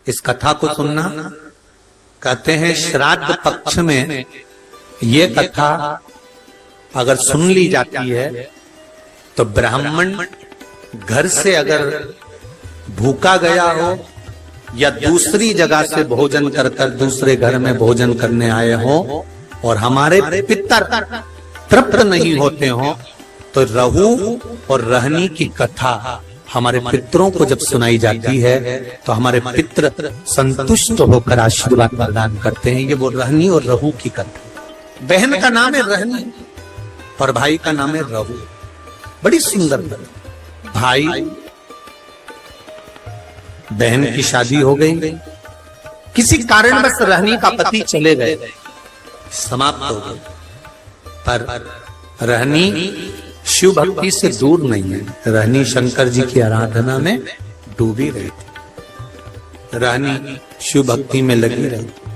इस कथा को सुनना। कहते हैं श्राद्ध पक्ष में ये कथा अगर सुन ली जाती है तो ब्राह्मण घर से अगर भूखा गया हो या दूसरी जगह से भोजन कर दूसरे घर में भोजन करने आए हो और हमारे पितर तृप्त नहीं होते हो, तो रहू और रहनी की कथा हमारे पितरों को जब सुनाई जाती है तो हमारे पितर संतुष्ट होकर आशीर्वाद प्रदान करते हैं। ये वो रहनी और रहू की कथा। बहन का नाम है रहनी और भाई का नाम है रहू। बड़ी सुंदर भाई बहन की शादी हो गई, किसी कारणवश रहनी का पति चले गए, समाप्त हो गए, पर रहनी शिव भक्ति से दूर नहीं है। रहनी शंकर जी की आराधना में डूबी रहती, रहनी शिव भक्ति में लगी रहती।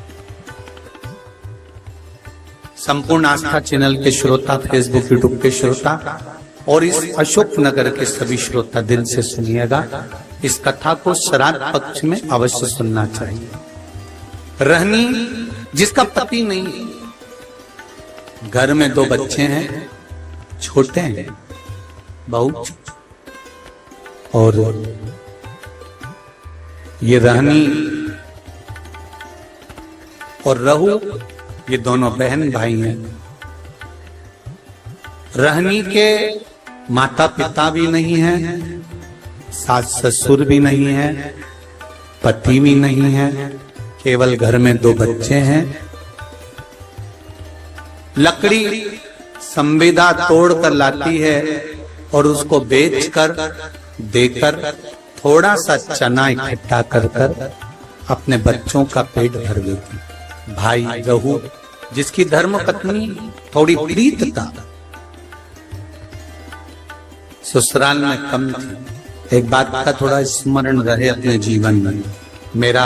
संपूर्ण आस्था चैनल के श्रोता, फेसबुक यूट्यूब के श्रोता और इस अशोक नगर के सभी श्रोता दिल से सुनिएगा। इस कथा को श्राद्ध पक्ष में अवश्य सुनना चाहिए। रहनी जिसका पति नहीं, घर में 2 बच्चे हैं, छोटे हैं बहुत, और ये रहनी और रहू ये दोनों बहन भाई हैं। रहनी के माता पिता भी नहीं है, सास ससुर भी नहीं है, पति भी नहीं है, केवल घर में 2 बच्चे हैं। लकड़ी संविदा तोड़ कर लाती है और उसको बेचकर देकर थोड़ा सा चना इकट्ठा कर अपने बच्चों का पेट भर देती। भाई रहू जिसकी धर्म पत्नी थोड़ी प्रीत था, ससुराल में कम थी। एक बात का थोड़ा स्मरण रहे अपने जीवन में। मेरा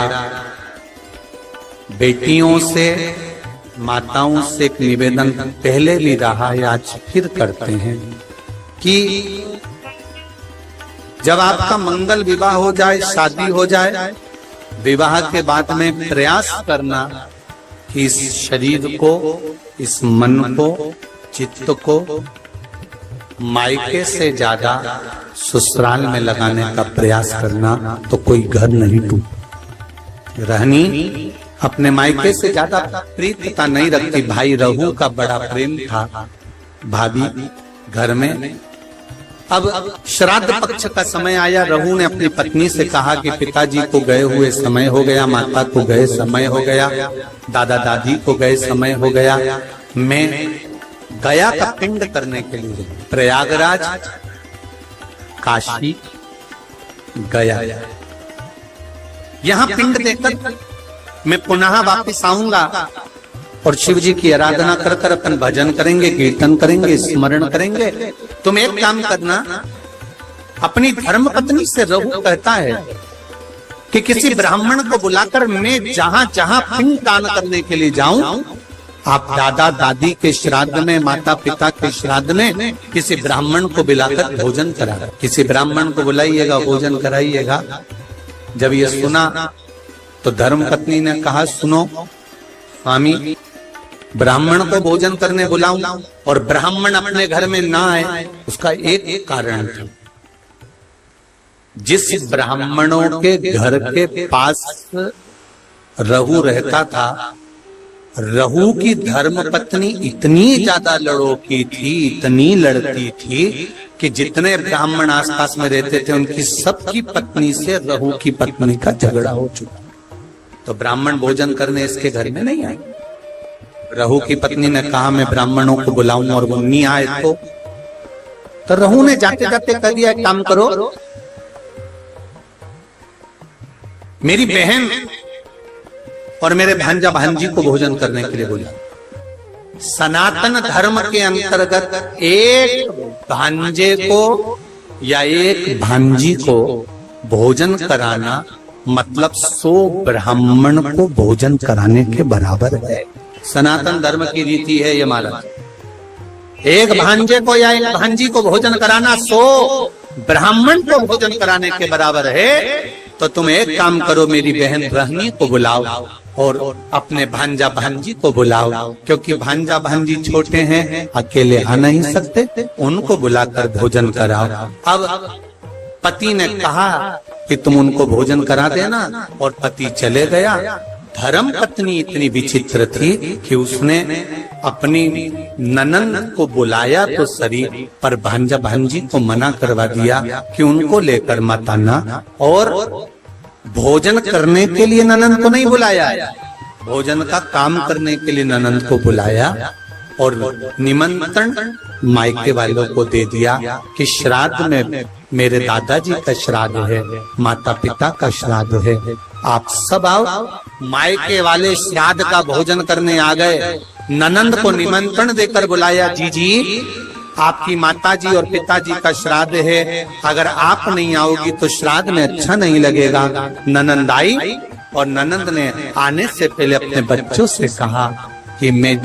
बेटियों से, माताओं से एक निवेदन पहले भी रहा है, आज फिर करते हैं कि जब आपका मंगल विवाह हो जाए, शादी हो जाए, विवाह के बाद में प्रयास करना कि इस शरीर को, इस मन को, चित्त को मायके से ज्यादा ससुराल में लगाने का प्रयास करना, तो कोई घर नहीं टूटे। रहनी अपने मायके से ज्यादा प्रीतता नहीं रखती। भाई रहू का बड़ा प्रेम था भाभी घर में। अब श्राद्ध पक्ष का समय आया, रहू ने अपनी पत्नी से कहा कि पिताजी को गए हुए समय हो गया, माता को गए समय हो गया, दादा दादी को गए समय हो गया, मैं गया का पिंड करने के लिए प्रयागराज, काशी गया, यहाँ पिंड देकर मैं पुनः वापस आऊंगा और शिव जी की आराधना कर अपन भजन करेंगे, कीर्तन करेंगे, स्मरण करेंगे। तुम एक काम करना, अपनी धर्म पत्नी से रहू कहता है कि किसी ब्राह्मण को बुलाकर मैं जहां जहां पिंड दान करने के लिए जाऊं, आप दादा दादी के श्राद्ध में, माता पिता के श्राद्ध में किसी ब्राह्मण को बुलाकर भोजन करा, किसी ब्राह्मण को बुलाइएगा, भोजन कराइएगा। जब ये सुना तो धर्म पत्नी ने कहा, सुनो स्वामी, ब्राह्मण को भोजन करने बुलाऊं और ब्राह्मण अपने घर में ना आए, उसका एक कारण था। जिस ब्राह्मणों के घर के पास रहू रहता था, रहू की धर्म पत्नी इतनी ज्यादा लड़ोकी थी, इतनी लड़ती थी कि जितने ब्राह्मण आसपास में रहते थे उनकी सबकी पत्नी से रहू की पत्नी का झगड़ा हो चुका। तो ब्राह्मण भोजन करने इसके घर में नहीं आए। रहू की पत्नी ने कहा मैं ब्राह्मणों को बुलाऊं और वो नहीं आए तो रहू ने जाते जाते कह दिया, काम करो, मेरी बहन और मेरे भांजा भांजी को भोजन करने के लिए बोला। सनातन धर्म के अंतर्गत एक भांजे को या एक भांजी को भोजन कराना मतलब 100 ब्राह्मण को भोजन कराने के बराबर है। सनातन धर्म की रीति है ये महाराज। एक भांजे को या एक भांजी को भोजन कराना 100 ब्राह्मण को भोजन कराने के बराबर है। तो तुम एक काम करो, मेरी बहन रहनी को बुलाओ और अपने भांजा भांजी को बुलाओ, क्योंकि भांजा भांजी छोटे हैं, अकेले आ नहीं सकते, उनको बुलाकर भोजन कराओ। अब पति ने कहा कि तुम उनको भोजन करा देना, और पति चले गया। धर्म पत्नी इतनी विचित्र थी कि उसने अपनी ननंद को बुलाया तो शरीर पर भांजा भांजी को मना करवा दिया कि उनको लेकर मत आना, और भोजन करने के लिए ननंद को नहीं बुलाया, भोजन का काम करने के लिए ननंद को बुलाया, और निमंत्रण मायके वालों को दे दिया कि श्राद्ध में मेरे दादाजी का श्राद्ध है, माता पिता का श्राद्ध है, आप सब आओ। मायके वाले श्राद्ध का भोजन करने आ गए। ननंद को निमंत्रण देकर बुलाया, जी आपकी माताजी और पिताजी का श्राद्ध है, अगर आप नहीं आओगी तो श्राद्ध में अच्छा नहीं लगेगा। ननंद आई, और ननंद ने आने से पहले अपने बच्चों से कहा कि मैं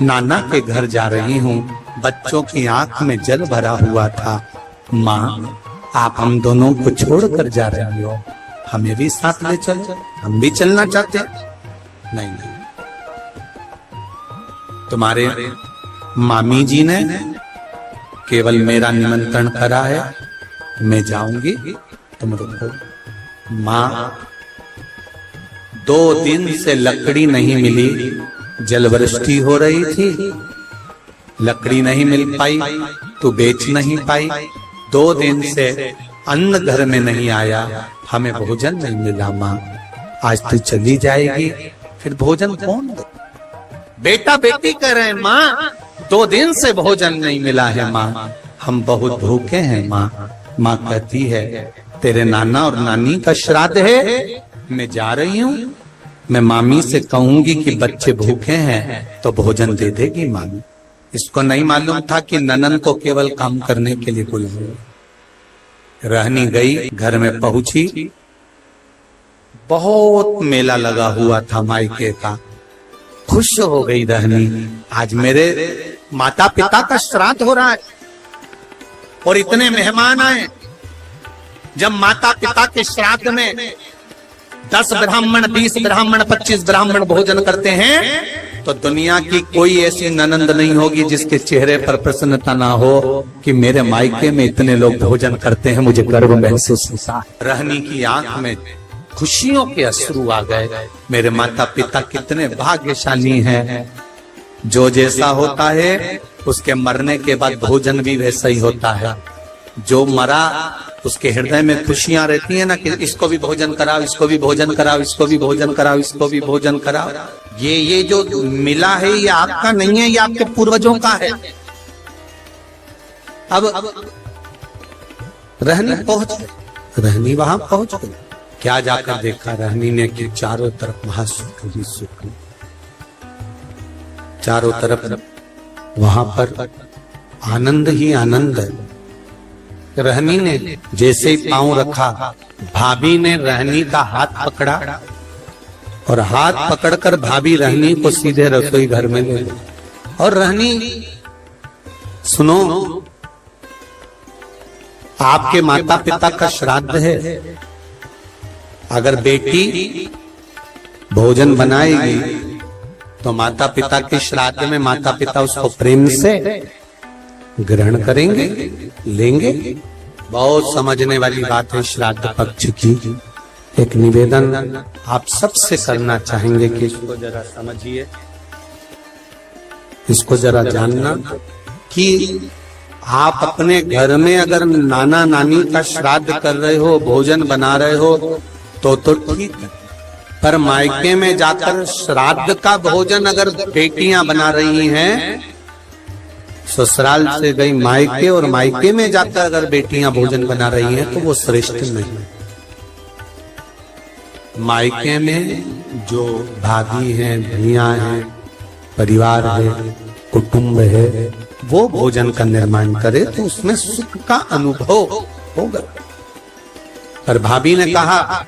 नाना के घर जा रही हूँ। बच्चों की आंख में जल भरा हुआ था। माँ, आप हम दोनों को छोड़कर जा रही हो, हमें भी साथ ले चलो, हम भी चलना चाहते। नहीं, तुम्हारे मामी जी ने केवल मेरा निमंत्रण करा है, मैं जाऊंगी, तुम रुको। माँ, 2 दिन से लकड़ी नहीं मिली, जलवृष्टि हो रही थी, लकड़ी नहीं मिल पाई तो बेच नहीं पाई। 2 दिन से अन्न घर में नहीं आया, हमें भोजन नहीं मिला। माँ, आज तू चली जाएगी, फिर भोजन कौन दे? बेटा बेटी कह रहे हैं, माँ 2 दिन से भोजन नहीं मिला है माँ, हम बहुत भूखे हैं माँ। माँ कहती है, तेरे नाना और नानी का श्राद्ध है, मैं जा रही हूँ, मैं मामी से कहूंगी कि बच्चे भूखे हैं तो भोजन दे देगी मामी। इसको नहीं मालूम था कि ननंद को केवल काम करने के लिए बुलाया। रहनी गई, घर में पहुंची, बहुत मेला लगा हुआ था मायके का। खुश हो गई रहनी, आज मेरे माता पिता का श्राद्ध हो रहा है और इतने मेहमान आए। जब माता पिता के श्राद्ध में 10 ब्राह्मण, 20 ब्राह्मण, 25 ब्राह्मण भोजन करते हैं, तो दुनिया की कोई ऐसी ननंद नहीं होगी जिसके चेहरे पर प्रसन्नता ना हो कि मेरे मायके में इतने लोग भोजन करते हैं, मुझे गर्व महसूस होता है। रहनी की आंख में खुशियों के अश्रु आ गए। मेरे माता पिता कितने भाग्यशाली हैं। जो जैसा होता है उसके मरने के बाद भोजन भी वैसा ही होता है। जो मरा उसके हृदय में खुशियां रहती है ना कि इसको भी भोजन कराओ, इसको भी भोजन कराओ, इसको भी भोजन कराओ, इसको भी भोजन कराओ। ये जो मिला है ये आपका नहीं है, ये आपके पूर्वजों का है। अब रहनी पहुंच गई, रहनी वहां पहुंच गई। क्या जाकर देखा रहनी ने कि चारों तरफ वहां सुख ही सुख, चारों तरफ वहां पर आनंद ही आनंद है। रहनी ने जैसे ही पांव रखा, भाभी ने रहनी का हाथ पकड़ा और हाथ पकड़कर भाभी रहनी को सीधे रसोई घर में ले गई। और रहनी, सुनो, आपके माता पिता का श्राद्ध है, अगर बेटी भोजन बनाएगी तो माता पिता के श्राद्ध में माता पिता उसको प्रेम से ग्रहण करेंगे, लेंगे। बहुत समझने वाली बात है श्राद्ध पक्ष की। एक निवेदन आप सबसे करना चाहेंगे कि इसको जरा समझिए, इसको जरा जानना कि आप अपने घर में अगर नाना नानी का श्राद्ध कर रहे हो, भोजन बना रहे हो तो ठीक है, पर मायके में जाकर श्राद्ध का भोजन अगर बेटियां बना रही हैं, ससुराल से गई मायके और मायके में जाकर अगर बेटियां भोजन बना रही हैं तो वो श्रेष्ठ नहीं। मायके में जो भाभी हैं, भैया हैं, परिवार है, कुटुंब है, वो भोजन का निर्माण करे तो उसमें सुख का अनुभव होगा। पर भाभी ने कहा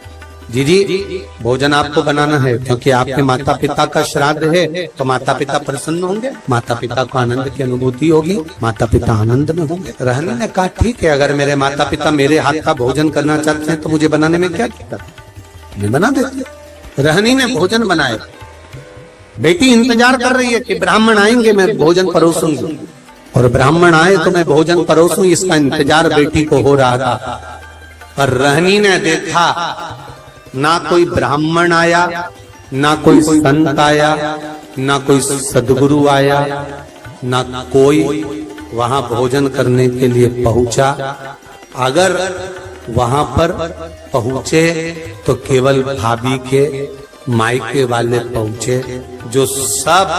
जी भोजन आपको बनाना है क्योंकि आपके माता पिता का श्राद्ध है, तो माता पिता प्रसन्न होंगे, माता पिता को आनंद की अनुभूति होगी, माता पिता आनंद में होंगे। रहनी ने कहा ठीक है, अगर मेरे माता पिता मेरे हाथ का भोजन करना चाहते हैं तो मुझे बनाने में क्या दिक्कत, मैं बना देती। रहनी ने भोजन बनाया। बेटी इंतजार कर रही है कि ब्राह्मण आएंगे मैं भोजन परोसूंगी, और ब्राह्मण आए तो मैं भोजन परोसूं, इसका इंतजार बेटी को हो रहा था। पर रहनी ने देखा ना कोई ब्राह्मण आया, ना कोई संत आया, ना कोई सदगुरु आया, ना कोई वहां भोजन करने के लिए पहुंचा। अगर वहां पर पहुंचे तो केवल भाभी के मायके वाले पहुंचे, जो सब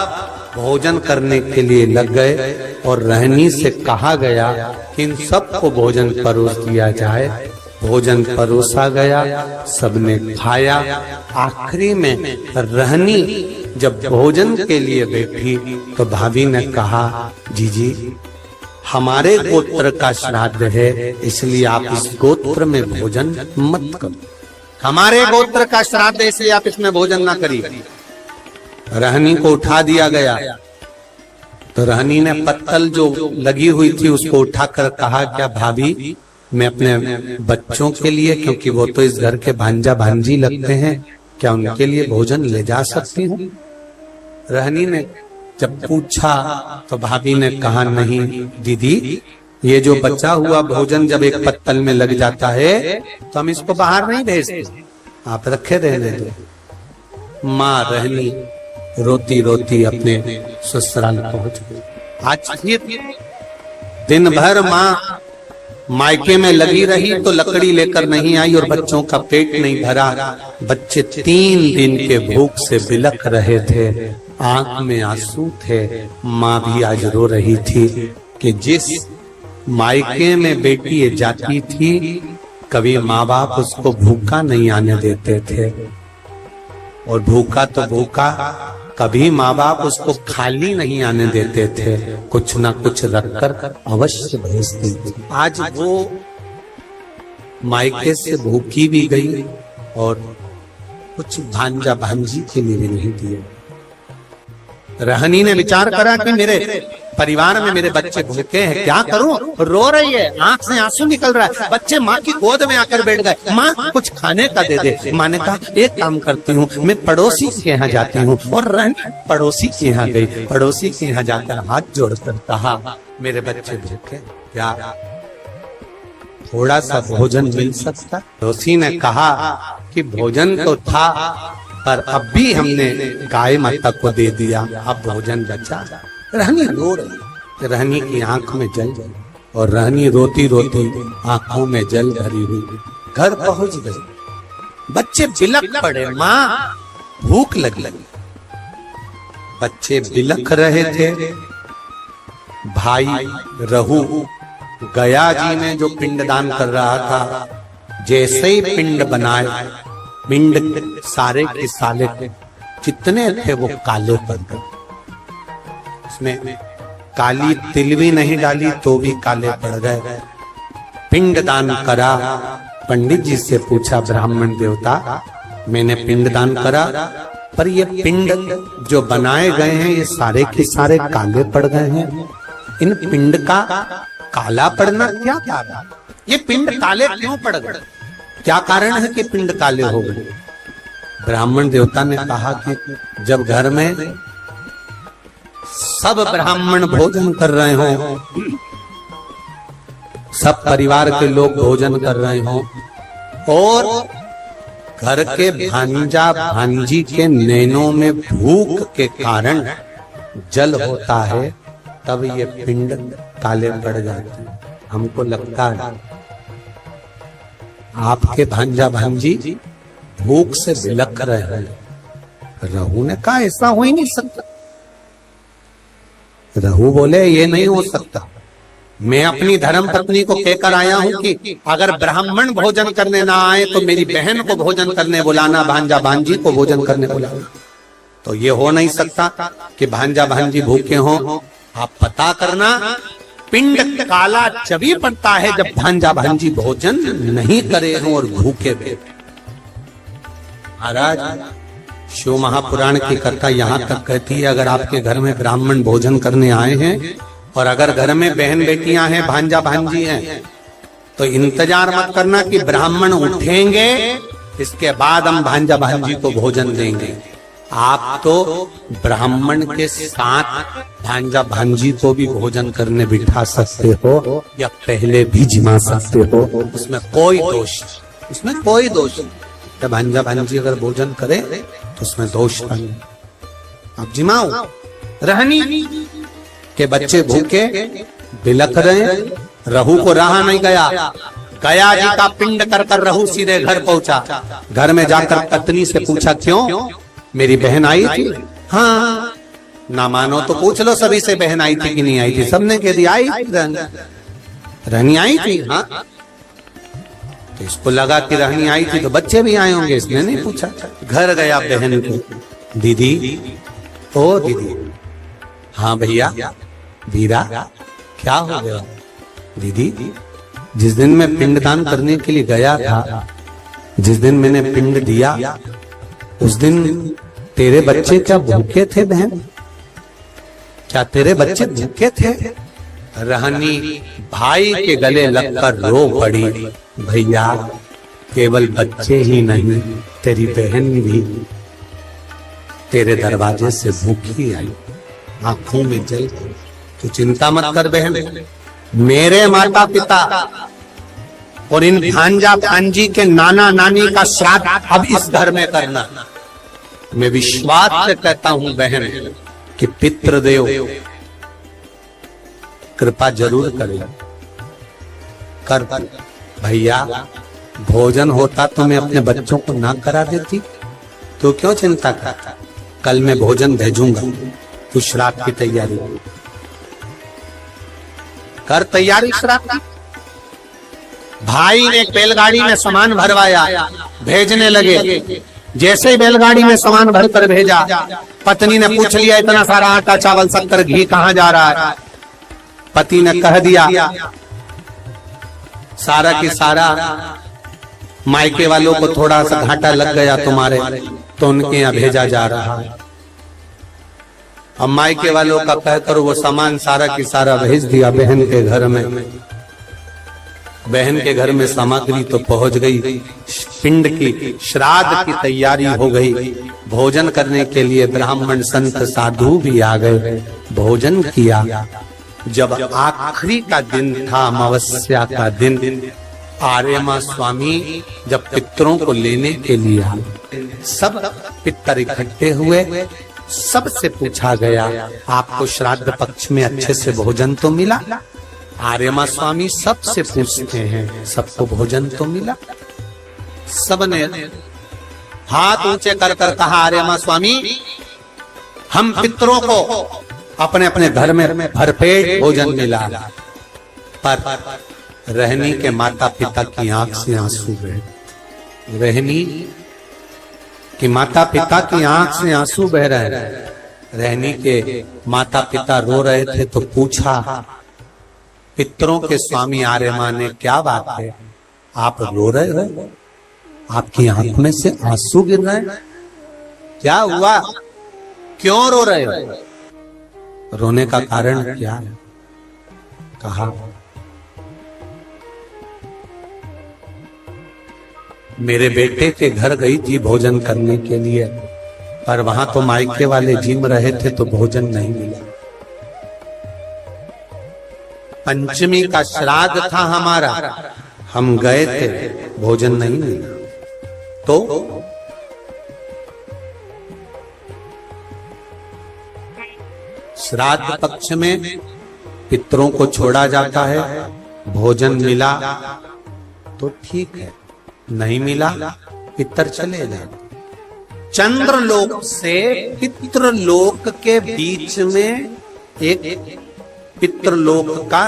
भोजन करने के लिए लग गए। और रहनी से कहा गया कि इन सबको भोजन परोस दिया जाए। भोजन परोसा गया, सबने खाया। आखिरी में रहनी जब भोजन के लिए बैठी तो भाभी ने कहा जी हमारे गोत्र का श्राद्ध है, इसलिए आप इस गोत्र में भोजन मत करो। हमारे गोत्र का श्राद्ध है इसलिए आप इसमें भोजन ना करिए। रहनी को उठा दिया गया तो रहनी ने पत्तल जो लगी हुई थी उसको उठाकर कहा, क्या भाभी मैं अपने बच्चों के लिए, क्योंकि वो तो इस घर के भांजा भांजी लगते हैं, क्या उनके लिए भोजन ले जा सकती हूँ? रहनी ने जब पूछा तो भाभी ने कहा नहीं दीदी, ये जो बचा हुआ भोजन जब एक पत्तल में लग जाता है तो हम इसको बाहर नहीं भेजते, आप रखे रहने दो। माँ रहनी रोती रोती अपने ससुराल पहुंच गई। आज फिर दिन भर माँ मायके में लगी रही तो लकड़ी लेकर नहीं आई और बच्चों का पेट नहीं भरा। बच्चे 3 दिन के भूख से बिलख रहे थे, आंख में आंसू थे। माँ भी आज रो रही थी कि जिस मायके में बेटी जाती थी कभी माँ बाप उसको भूखा नहीं आने देते थे, और भूखा तो भूखा, कभी माँ बाप उसको खाली नहीं आने देते थे, कुछ ना कुछ रखकर अवश्य भेजते थे। आज वो मायके से भूखी भी गई और कुछ भांजा भांजी के लिए भी नहीं दिए। रहनी ने विचार करा कि मेरे परिवार में मेरे बच्चे भूखे हैं, क्या करूं? रो रही है, आंख से आंसू निकल रहा है, बच्चे माँ की गोद में आकर बैठ गए। माँ कुछ खाने का दे दे। माँ ने कहा एक काम करती हूँ, मैं पड़ोसी के यहाँ जाती हूँ। और रहनी पड़ोसी के यहाँ गई। पड़ोसी के यहाँ जाकर हाथ जोड़कर कहा, मेरे बच्चे भूखे, क्या थोड़ा सा भोजन मिल सकता? पड़ोसी ने कहा कि भोजन तो था, पर अब भी हमने गाय माता को दे दिया, अब भोजन बचा। रहनी रो रही, रहनी की आंख में जल और रहनी रोती रोती आंखों में जल भरी हुई घर पहुंच गई। बच्चे बिलख पड़े, माँ भूख लगी। बच्चे बिलख रहे थे। भाई रहू गया जी में जो पिंडदान कर रहा था, जैसे ही पिंड बनाए, पिंड सारे के साले जितने थे वो काले पड़ गए। उसमें काली तिल भी नहीं डाली तो भी काले पड़ गए। पिंडदान करा, पंडित जी से पूछा ब्राह्मण देवता, मैंने पिंडदान करा, पर ये पिंड जो बनाए गए हैं ये सारे के सारे काले पड़ गए हैं, इन पिंड का काला पड़ना क्या कारण? ये पिंड काले क्यों पड़ गए? क्या कारण है कि पिंड काले हो गए? ब्राह्मण देवता ने कहा कि जब घर में सब ब्राह्मण भोजन कर रहे हो, सब परिवार के लोग भोजन कर रहे हो, और घर के भांजा भांजी के नैनों में भूख के कारण जल होता है, तब ये पिंड काले पड़ जाते हैं। हमको लगता है आपके भांजा भांजी भूख से बिलख रहे हैं। रहू ने कहा ऐसा हो ही नहीं सकता। रहू बोले ये नहीं हो सकता, मैं अपनी धर्म पत्नी को कहकर आया हूं कि अगर ब्राह्मण भोजन करने ना आए तो मेरी बहन को भोजन करने बुलाना, भांजा भांजी को भोजन करने बुलाना। तो ये हो नहीं सकता कि भांजा भांजी भूखे हों। आप पता करना, पिंड काला जभी पड़ता है जब भांजा भांजी भोजन नहीं करे हों और भूखे बैठे। महाराज, शिव महापुराण की कथा यहाँ तक कहती है, अगर आपके घर में ब्राह्मण भोजन करने आए हैं और अगर घर में बहन बेटियां हैं, भांजा भांजी हैं, तो इंतजार मत करना कि ब्राह्मण उठेंगे इसके बाद हम भांजा भांजी को भोजन देंगे। आप तो ब्राह्मण के साथ भांजा भांजी को भी भोजन करने बिठा सकते हो या पहले भी जिमा सकते हो, उसमें कोई दोष, उसमें कोई दोष नहीं। भांजा भांजी अगर भोजन करे तो उसमें दोष नहीं। आप जिमाओ। रहनी के बच्चे भूखे बिलख रहे, रहू को रहा नहीं गया, गया जी का पिंड कर कर रहू सीधे घर पहुंचा। घर में जाकर पत्नी से पूछा, क्यों मेरी बहन आई थी? हाँ, ना मानो तो पूछ लो सभी से, बहन आई थी कि नहीं आई थी? सबने कह दिया आई थी, रहनी आई थी। हाँ, तो इसको लगा कि रहनी आई थी तो बच्चे भी आए होंगे, इसने नहीं पूछा। घर गया बहन को, दीदी, ओ दीदी। हाँ भैया, वीरा क्या हो गया? दीदी, जिस दिन मैं पिंडदान करने के लिए गया था, जिस दिन मैंने पिंड दिया, उस दिन तेरे बच्चे क्या भूखे थे बहन? क्या तेरे बच्चे भूखे थे? रहनी भाई के गले लगकर रो पड़ी, भैया केवल बच्चे ही नहीं, तेरी बहन भी तेरे दरवाजे से भूखी आई, आंखों में जल। तो चिंता मत कर बहन, मेरे माता पिता और इन भांजा भांजी के नाना नानी का श्राद्ध अब इस घर में करना। मैं विश्वास से कहता हूं बहन कि पितृदेव कृपा जरूर करेगा। कर भैया, भोजन होता तो मैं अपने बच्चों को ना करा देती, तो क्यों चिंता करता? कल मैं भोजन भेजूंगा, तू श्राद्ध की तैयारी कर। तैयारी श्राद्ध की। भाई ने बैलगाड़ी में सामान भरवाया, भेजने लगे। जैसे ही बैलगाड़ी में सामान भरकर भेजा, पत्नी ने पूछ लिया, इतना सारा आटा चावल शक्कर घी कहाँ जा रहा है? पति ने कह दिया, सारा की सारा मायके वालों को थोड़ा सा घाटा लग गया तुम्हारे, तो उनके यहाँ भेजा जा रहा है। अब मायके वालों का कहकर वो सामान सारा की सारा भेज दिया बहन के घर में। बहन के घर में सामग्री तो पहुंच गई, पिंड की श्राद्ध की तैयारी हो गई। भोजन करने के लिए ब्राह्मण संत साधु भी आ गए, भोजन किया। जब आखिरी का दिन था, अमावस्या का दिन, आर्यमा स्वामी जब पितरों को लेने के लिए आए, सब पितर इकट्ठे हुए। सबसे पूछा गया, आपको श्राद्ध पक्ष में अच्छे से भोजन तो मिला? आर्यमा स्वामी सबसे पूछते हैं, सबको भोजन तो मिला? सबने हाथ ऊंचे कर कर कहा, आर्यमा स्वामी, हम पितरों को अपने अपने घर में भरपेट भोजन मिला। पर रहनी के माता पिता की आंख से आंसू बहे। रहनी कि माता पिता की आंख से आंसू बह रहे हैं। रहनी के माता पिता रो रहे थे तो पूछा, पितरों के स्वामी आर्यमा ने, क्या बात है, आप रो रहे हो? आपकी आंख में से आंसू गिर रहे हैं? क्या हुआ, क्यों रो रहे हो? रोने का कारण क्या है? कहा, मेरे बेटे के घर गई थी भोजन करने के लिए, पर वहां तो मायके वाले जिम रहे थे तो भोजन नहीं मिला। पंचमी का श्राद्ध था हमारा, हम गए थे, भोजन नहीं मिला। तो श्राद्ध पक्ष में पितरों को छोड़ा जाता है, भोजन मिला तो ठीक है, नहीं मिला पितर चले जाते। चंद्रलोक से पितृलोक के बीच में एक पितृलोक का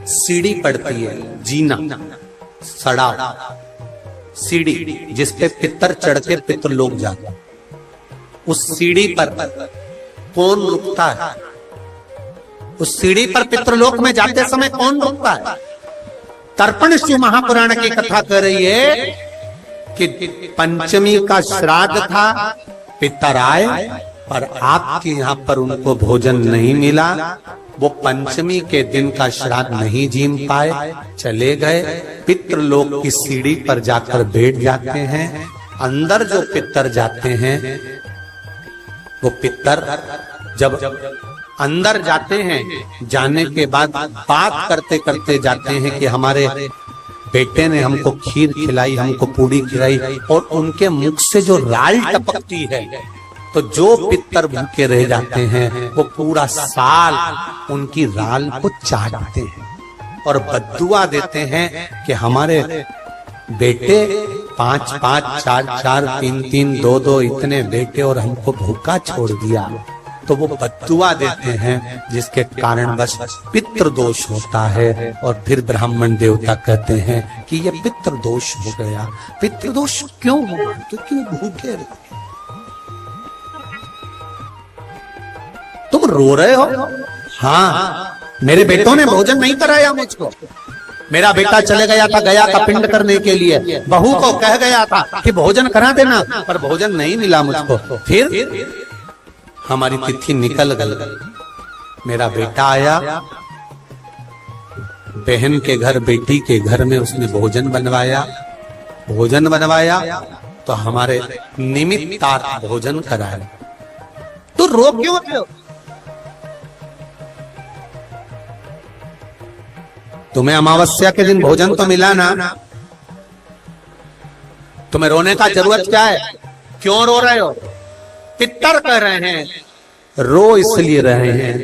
सीढ़ी पड़ती है, जीना, सड़ा सीढ़ी, जिसपे पितर चढ़ के पितृलोक जाता। उस सीढ़ी पर कौन रुकता है? उस सीढ़ी पर पितृलोक में जाते समय कौन रुकता है? तर्पण शिव महापुराण की कथा कर रही है कि पंचमी का श्राद्ध था, पितर आए पर आपके यहाँ पर उनको भोजन नहीं मिला, वो पंचमी के दिन का श्राद्ध नहीं जीम पाए, चले गए। पितृलोक की सीढ़ी पर जाकर बैठ जाते हैं। अंदर जो पितर जाते हैं, वो पितर जब अंदर जाते हैं, जाने के बाद बात करते करते जाते हैं कि हमारे बेटे ने हमको खीर खिलाई, हमको पूड़ी खिलाई, और उनके मुख से जो राल टपकती है, तो जो पितर भूखे रह जाते हैं वो पूरा साल उनकी राल को चाटते हैं और बद्दुआ देते हैं कि हमारे बेटे 5 5 4 4 3 3 2 2 इतने बेटे और हमको भूखा छोड़ दिया। तो वो बद्दुआ देते हैं, जिसके कारण बस पितृदोष होता है। और फिर ब्राह्मण देवता कहते हैं कि ये पितृदोष हो गया। पितृदोष क्यों हुआ? क्योंकि वो भूखे रहे। तुम रो रहे हो? हाँ, मेरे बेटों ने भोजन नहीं कराया मुझको। मेरा बेटा चले गया था गया का पिंड करने के लिए, बहू को कह गया था कि भोजन करा देना, पर भोजन नहीं मिला मुझको। फिर हमारी तिथि निकल गई। मेरा बेटा आया, बहन के घर, बेटी के घर में उसने भोजन बनवाया तो हमारे निमित्तार्थ भोजन कराया। तो रो क्यों रहे हो? तुम्हें अमावस्या के दिन भोजन तो मिला ना, तुम्हें रोने का जरूरत क्या है? क्यों रो रहे हो? पितर कह रहे हैं, रो इसलिए रहे हैं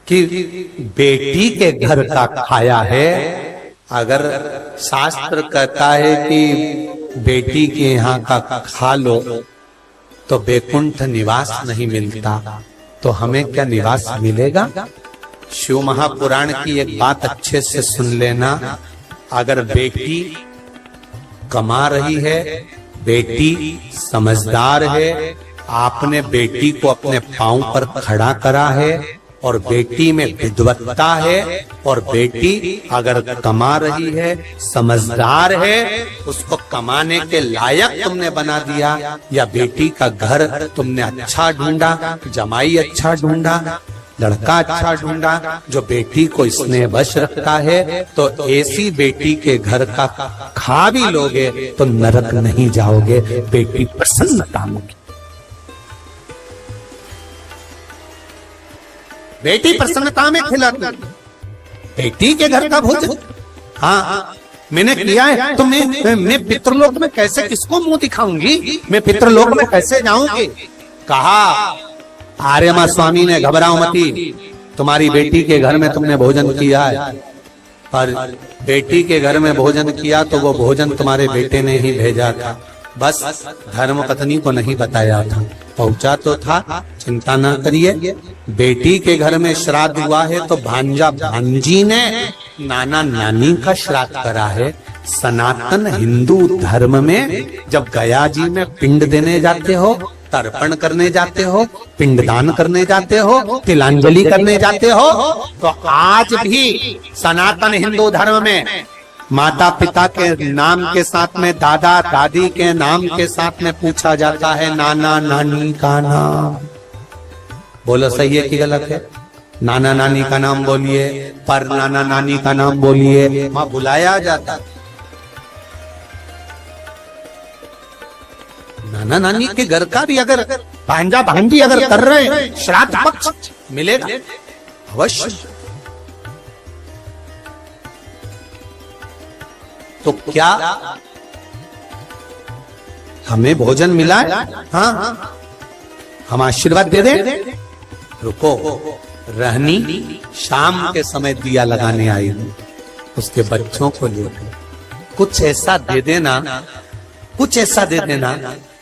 कि बेटी के घर का खाया है। अगर शास्त्र कहता है कि बेटी के यहाँ का खा लो तो वैकुंठ निवास नहीं मिलता, तो हमें क्या निवास मिलेगा? शिव महापुराण की एक बात अच्छे से सुन लेना। अगर बेटी कमा रही है, बेटी समझदार है, आपने बेटी को अपने पांव पर खड़ा करा है और बेटी में विद्वत्ता है, और बेटी अगर कमा रही है, समझदार है, उसको कमाने के लायक तुमने बना दिया, या बेटी का घर तुमने अच्छा ढूंढा, जमाई अच्छा ढूंढा, लड़का अच्छा ढूंढा जो बेटी को स्नेह वश रखता है, तो ऐसी बेटी के घर का खा भी लोगे तो नरक नहीं जाओगे, बेटी प्रसन्नता होगी। बेटी प्रसन्नता में खिलाती, बेटी के घर का भोजन। हाँ, मैंने किया है, तो मैं पितृलोक में कैसे, किसको मुंह दिखाऊंगी? मैं पितृलोक में कैसे जाऊंगी? कहा आर्यमा स्वामी ने, घबराओ मती, तुम्हारी बेटी के घर में तुमने भोजन किया है, और बेटी के घर में भोजन किया तो वो भोजन तुम्हारे बेटे ने ही भेजा था, बस धर्म पत्नी को नहीं बताया था, पहुंचा तो था। चिंता ना करिए, बेटी के घर में श्राद्ध हुआ है तो भांजा भांजी ने नाना नानी का श्राद्ध करा है। सनातन हिंदू धर्म में जब गया जी में पिंड देने जाते हो, तर्पण करने जाते हो, पिंडदान करने जाते हो, तिलांजलि करने जाते हो, तो आज भी सनातन हिंदू धर्म में माता पिता के नाम के साथ में, दादा दादी के नाम के साथ में पूछा जाता है नाना नानी का नाम। बोलो सही है कि गलत है? नाना नानी का नाम बोलिए, पर नाना नानी का नाम बोलिए, वहां बुलाया जाता। नाना नानी के घर का भी अगर भांजा भांजी अगर कर रहे हैं, श्राद्ध पक्ष मिलेगा अवश्य। तो क्या हमें भोजन मिला है? हाँ, हम आशीर्वाद दे दें। रुको, रहनी शाम के समय दिया लगाने आई हूं, उसके बच्चों को ले कुछ ऐसा दे देना, कुछ ऐसा दे देना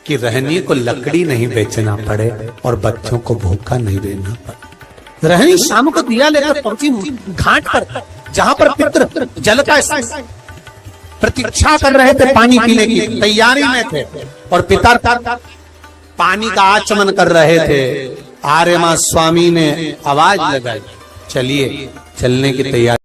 कि रहनी को लकड़ी नहीं बेचना पड़े और बच्चों को भूखा नहीं देना पड़े। रहनी शाम को दिया लेकर पहुंची घाट पर, जहां पर पितृ जल का प्रतीक्षा कर रहे थे, पानी पीने की तैयारी में थे, और पिता पानी का आचमन कर रहे थे। आर्यमा स्वामी ने आवाज लगाई, चलिए, चलने की तैयारी।